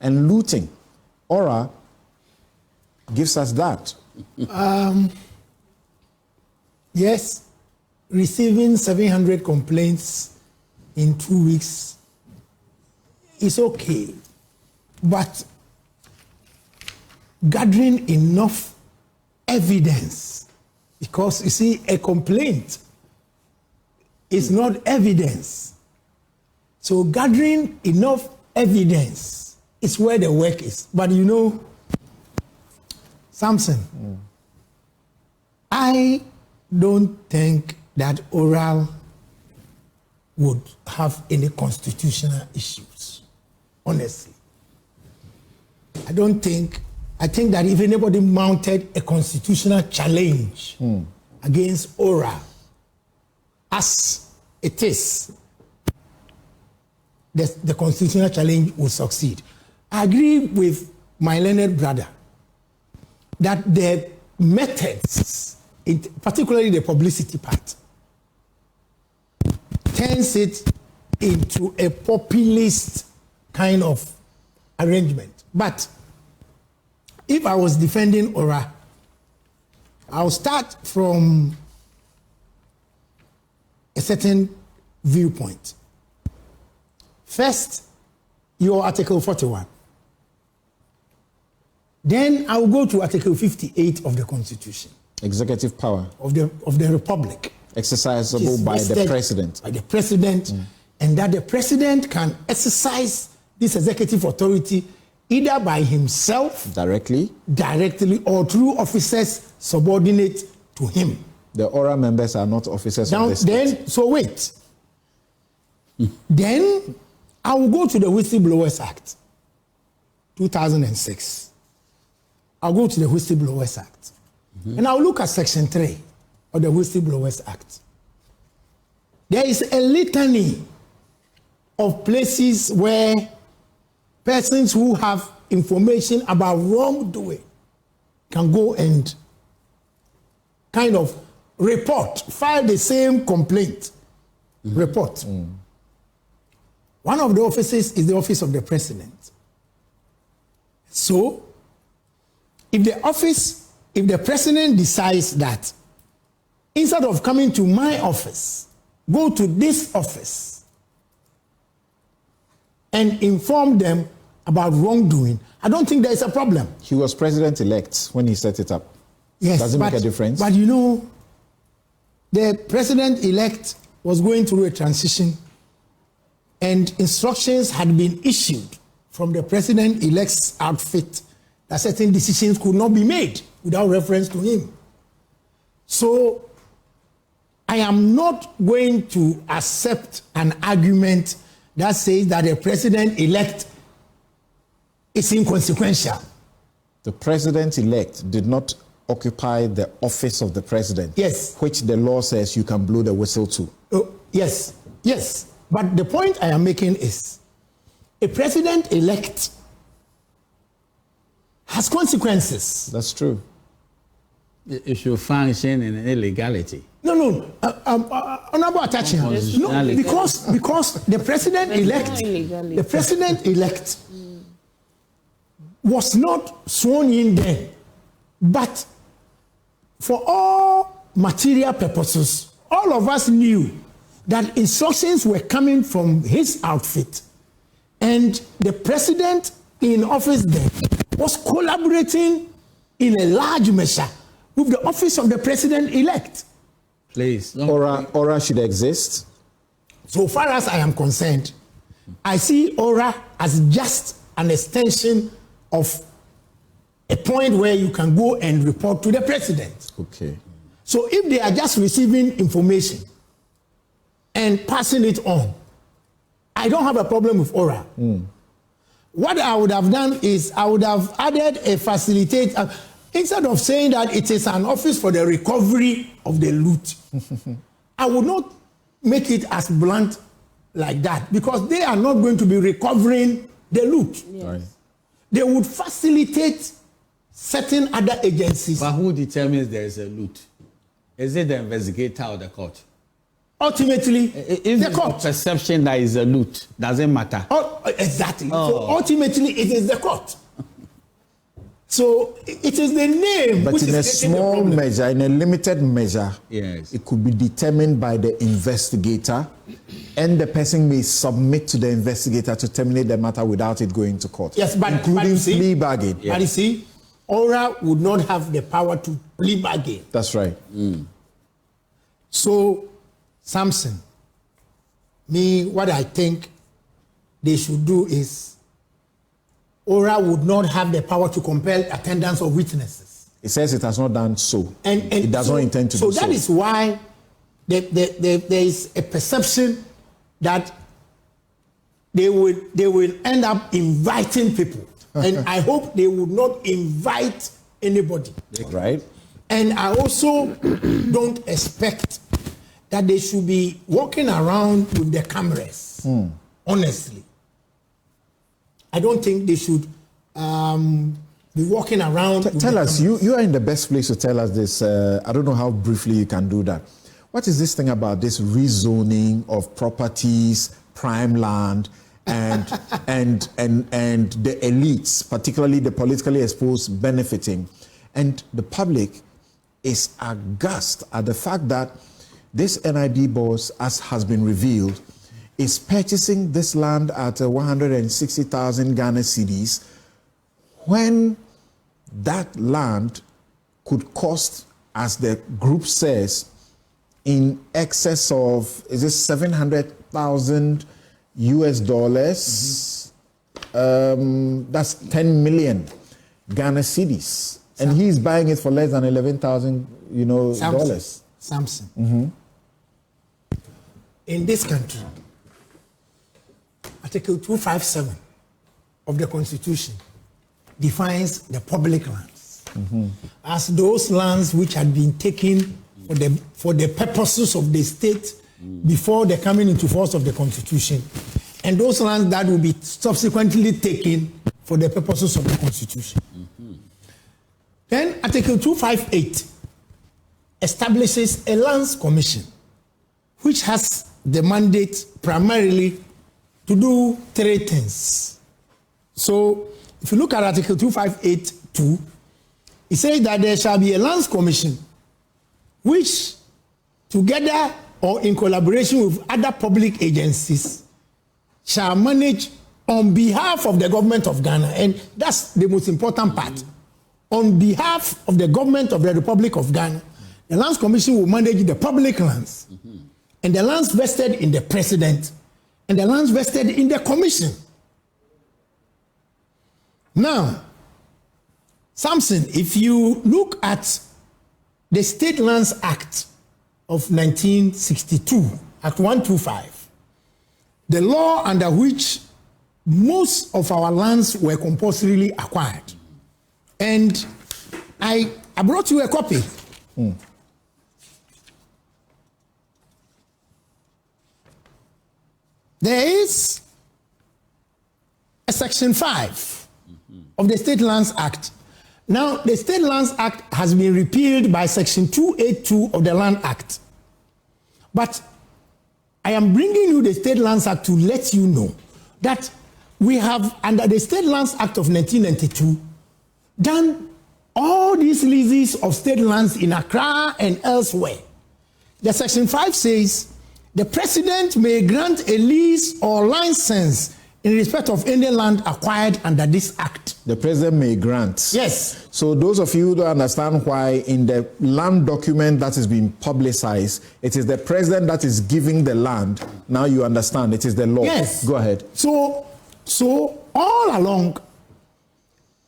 and looting. ORAL gives us that. Yes, receiving 700 complaints in 2 weeks is okay, but gathering enough evidence, because you see, a complaint is not evidence. So gathering enough evidence is where the work is. But you know, Samson, I don't think that ORAL would have any constitutional issues, honestly. I think that if anybody mounted a constitutional challenge against ORAL, as it is, the constitutional challenge will succeed. I agree with my learned brother that the methods, particularly the publicity part, turns it into a populist kind of arrangement. But if I was defending ORAL, I'll start from a certain viewpoint. First, your Article 41. Then I'll go to Article 58 of the Constitution. Executive power. Of the Republic. Exercisable by the President. By the President, and that the President can exercise this executive authority either by himself, directly, or through officers subordinate to him. The ORAL members are not officers of the state. So wait. Then I will go to the Whistleblowers Act, 2006. I'll go to the Whistleblowers Act. And I'll look at Section 3 of the Whistleblowers Act. There is a litany of places where persons who have information about wrongdoing can go and kind of file the same complaint, report. One of the offices is the office of the President. So, if the President decides that instead of coming to my office, go to this office and inform them about wrongdoing, I don't think there is a problem. He was president-elect when he set it up. Yes, does it make a difference? But you know, the president-elect was going through a transition, and instructions had been issued from the president-elect's outfit that certain decisions could not be made without reference to him. So I am not going to accept an argument that says that the president-elect is inconsequential. The president-elect did not occupy the office of the president. Yes. Which the law says you can blow the whistle to. Yes. But the point I am making is a president-elect has consequences. That's true. It should function in illegality. No. Honorable Atachi. No, because the president-elect was not sworn in then, but for all material purposes, all of us knew that instructions were coming from his outfit, and the president in office then was collaborating in a large measure with the office of the president-elect. Please. ORAL should exist. So far as I am concerned, I see ORAL as just an extension of a point where you can go and report to the president. Okay. So if they are just receiving information and passing it on, I don't have a problem with ORAL. What I would have done is I would have added a facilitator. Instead of saying that it is an office for the recovery of the loot, I would not make it as blunt like that, because they are not going to be recovering the loot. Yes. Right. They would facilitate certain other agencies. But who determines there is a loot? Is it the investigator or the court? ultimately If the it's court. the perception that is a loot, doesn't matter. Exactly. Oh. So ultimately, it is the court. So it is the name. But which in a is creating the small problem. measure, in a limited measure, Yes. it could be determined by the investigator, and the person may submit to the investigator to terminate the matter without it going to court. Yes, but including you see, plea bargain. But you see, ORAL would not have the power to plea bargain. That's right. So, Samson, what I think they should do is, ORAL would not have the power to compel attendance of witnesses. It says it has not done so. And it does not intend to do so. So that is why there is a perception that they will end up inviting people. And I hope they would not invite anybody. Right. And I also don't expect that they should be walking around with the cameras, honestly. I don't think they should be walking around. Tell us, you are in the best place to tell us this. I don't know how briefly you can do that. What is this thing about this rezoning of properties, prime land, and the elites, particularly the politically exposed, benefiting, and the public is aghast at the fact that this NIB boss, as has been revealed, is purchasing this land at 160,000 Ghana cedis when that land could cost, as the group says, in excess of, is it 700,000 US dollars? That's 10 million Ghana cedis. And he's buying it for less than 11,000, dollars. Samson. In this country, Article 257 of the Constitution defines the public lands as those lands which had been taken for the purposes of the state before the coming into force of the Constitution, and those lands that will be subsequently taken for the purposes of the Constitution. Then Article 258 establishes a lands commission which has the mandate primarily to do three things. So, if you look at Article 258(2), it says that there shall be a lands commission which, together or in collaboration with other public agencies, shall manage on behalf of the government of Ghana, and that's the most important part. On behalf of the government of the Republic of Ghana, the lands commission will manage the public lands, and the lands vested in the president, and the lands vested in the commission. Now, Samson, if you look at the State Lands Act of 1962, Act 125, the law under which most of our lands were compulsorily acquired. And I brought you a copy. There is a Section 5 of the State Lands Act. Now, the State Lands Act has been repealed by Section 282 of the Land Act. But I am bringing you the State Lands Act to let you know that we have, under the State Lands Act of 1992, done all these leases of state lands in Accra and elsewhere. The Section 5 says, the president may grant a lease or license in respect of any land acquired under this act. The president may grant. Yes. So those of you who don't understand why in the land document that is being publicized, it is the president that is giving the land. Now you understand, it is the law. Yes. Go ahead. So all along,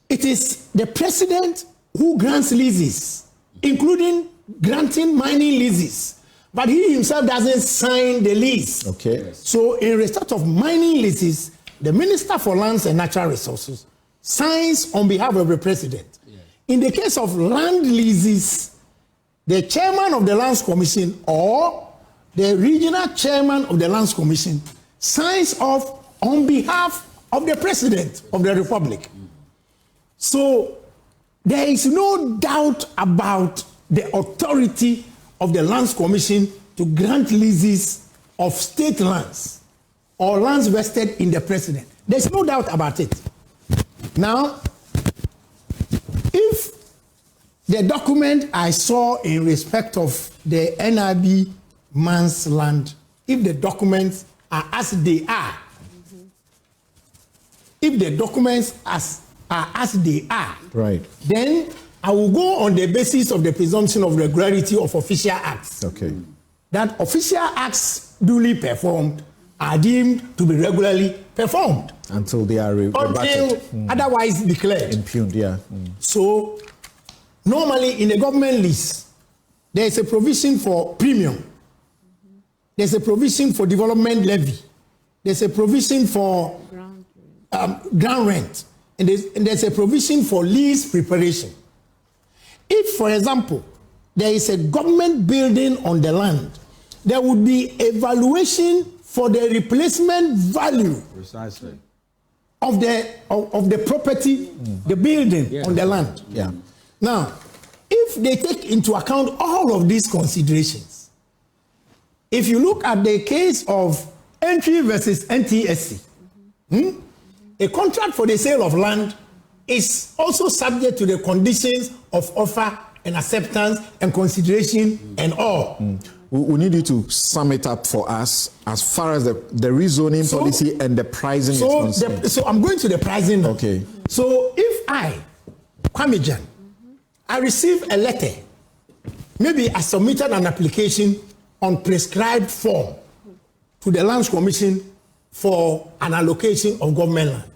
it is the president who grants leases, including granting mining leases. But he himself doesn't sign the lease. Okay. So in respect of mining leases, the Minister for Lands and Natural Resources signs on behalf of the president. Yes. In the case of land leases, the chairman of the Lands Commission or the regional chairman of the Lands Commission signs off on behalf of the president of the Republic. So there is no doubt about the authority of the Lands Commission to grant leases of state lands or lands vested in the president. There's no doubt about it. Now, if the document I saw in respect of the NRB man's land, if the documents are as they are, if the documents are as they are, right, then I will go on the basis of the presumption of regularity of official acts. Okay. That official acts duly performed are deemed to be regularly performed. Until they are until otherwise declared. Impugned, yeah. So, normally in a government lease, there is a provision for premium. There's a provision for development levy. There's a provision for ground rent. And there's a provision for lease preparation. If, for example, there is a government building on the land, there would be evaluation for the replacement value Precisely. of the property, the building on the land. Yeah. Now, if they take into account all of these considerations, if you look at the case of entry versus NTSC, a contract for the sale of land is also subject to the conditions of offer and acceptance and consideration and all. We need you to sum it up for us as far as the rezoning policy and the pricing is concerned. So I'm going to the pricing now. Okay. So if I, Kwame Gyan, I receive a letter, maybe I submitted an application on prescribed form to the Lands Commission for an allocation of government land.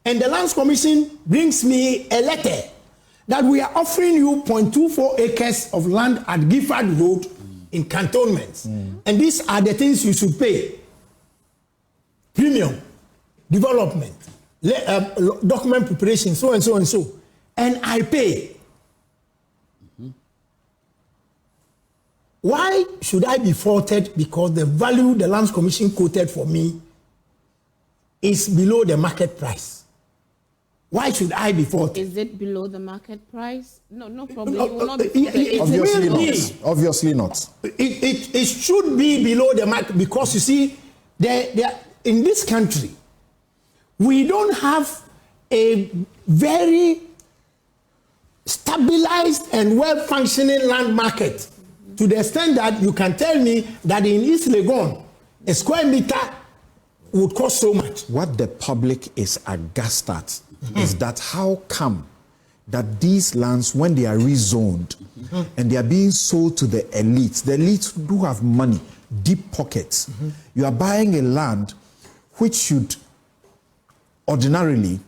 And the Lands Commission brings me a letter that we are offering you 0.24 acres of land at Gifford Road in cantonments. And these are the things you should pay. Premium, development, document preparation, so and so and so. And I pay. Why should I be faulted because the value the Lands Commission quoted for me is below the market price? Why should I be faulted? Is it below the market price? No problem. It will not be Obviously not. Obviously not. It should be below the market because you see, in this country, we don't have a very stabilized and well-functioning land market to the extent that you can tell me that in East Legon, a square meter would cost so much. What the public is aghast at is that how come that these lands, when they are rezoned and they are being sold to the elites do have money, deep pockets, you are buying a land which should ordinarily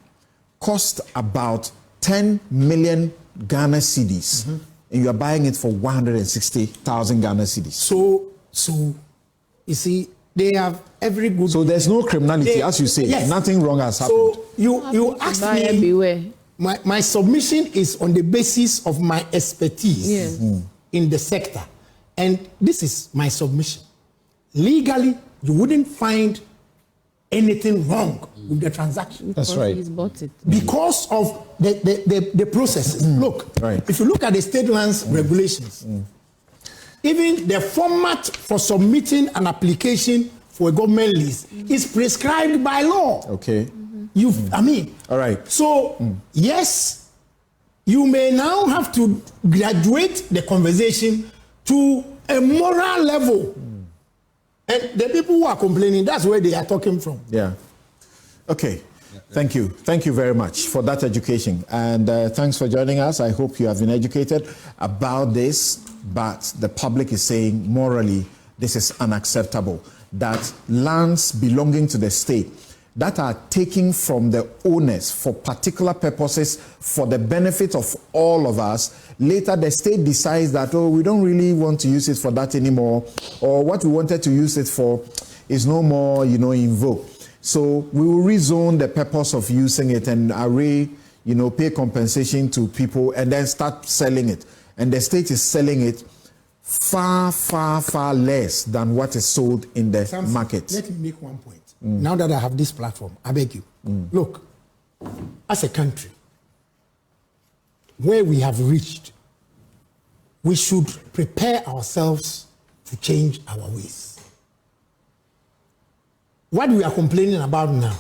cost about 10 million Ghana cedis, and you are buying it for 160,000 Ghana cedis. So you see, they have every good. So there's no criminality, as you say. Yes. Nothing wrong has happened. So you asked me. Beware. My submission is on the basis of my expertise in the sector, and this is my submission. Legally, you wouldn't find anything wrong with the transaction. That's right. He's bought it. Because of the processes. Look, if you look at the state lands regulations, even the format for submitting an application for a government lease is prescribed by law. Okay. All right. So, yes, you may now have to graduate the conversation to a moral level. And the people who are complaining, that's where they are talking from. Yeah. Okay. Thank you. Thank you very much for that education. And thanks for joining us. I hope you have been educated about this, but the public is saying morally this is unacceptable. That lands belonging to the state that are taken from the owners for particular purposes for the benefit of all of us, later the state decides that, oh, we don't really want to use it for that anymore, or what we wanted to use it for is no more, in vogue. So we will rezone the purpose of using it and pay compensation to people and then start selling it. And the state is selling it far, far, far less than what is sold in the market. Let me make one point. Now that I have this platform, I beg you. Look, as a country, where we have reached, we should prepare ourselves to change our ways. What we are complaining about now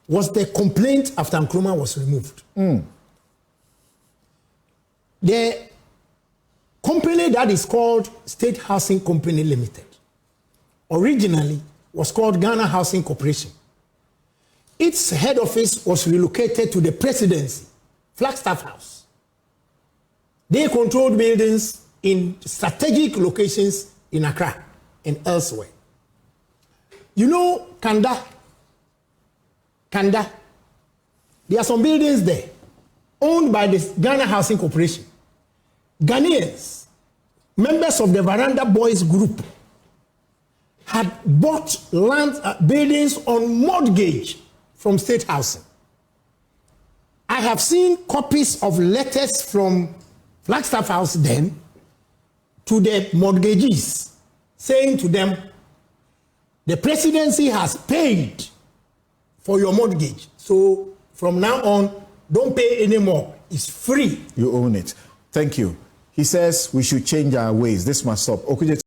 was the complaint after Nkrumah was removed. The company that is called State Housing Company Limited originally was called Ghana Housing Corporation. Its head office was relocated to the presidency, Flagstaff House. They controlled buildings in strategic locations in Accra and elsewhere. You know Kanda? There are some buildings there owned by the Ghana Housing Corporation. Ghanaians, members of the Veranda Boys group, had bought land buildings on mortgage from State Housing. I have seen copies of letters from Flagstaff House then to the mortgagees saying to them, the presidency has paid for your mortgage. So from now on, don't pay anymore. It's free. You own it. Thank you. He says we should change our ways. This must stop.